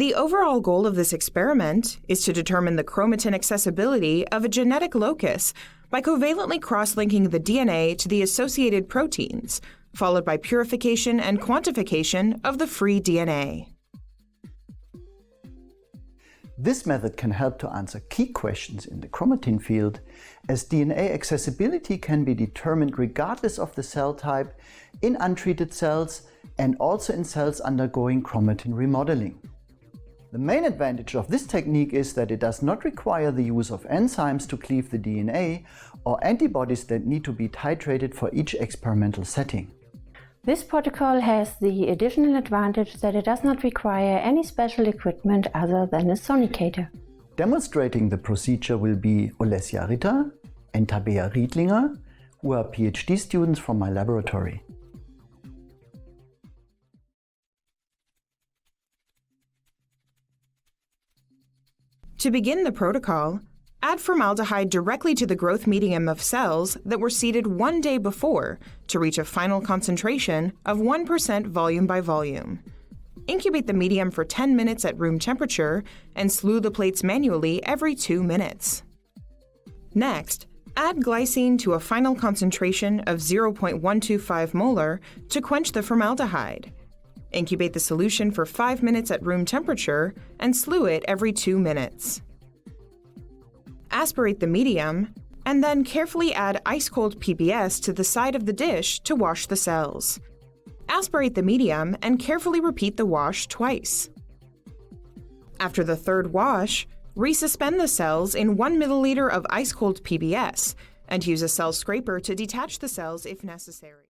The overall goal of this experiment is to determine the chromatin accessibility of a genetic locus by covalently cross-linking the DNA to the associated proteins, followed by purification and quantification of the free DNA. This method can help to answer key questions in the chromatin field, as DNA accessibility can be determined regardless of the cell type in untreated cells and also in cells undergoing chromatin remodeling. The main advantage of this technique is that it does not require the use of enzymes to cleave the DNA or antibodies that need to be titrated for each experimental setting. This protocol has the additional advantage that it does not require any special equipment other than a sonicator. Demonstrating the procedure will be Olesja Ritter and Tabea Riedlinger, who are PhD students from my laboratory. To begin the protocol, add formaldehyde directly to the growth medium of cells that were seeded 1 day before to reach a final concentration of 1% volume by volume. Incubate the medium for 10 minutes at room temperature and slew the plates manually every 2 minutes. Next, add glycine to a final concentration of 0.125 molar to quench the formaldehyde. Incubate the solution for 5 minutes at room temperature and slew it every 2 minutes. Aspirate the medium, and then carefully add ice-cold PBS to the side of the dish to wash the cells. Aspirate the medium and carefully repeat the wash twice. After the third wash, resuspend the cells in 1 milliliter of ice-cold PBS and use a cell scraper to detach the cells if necessary.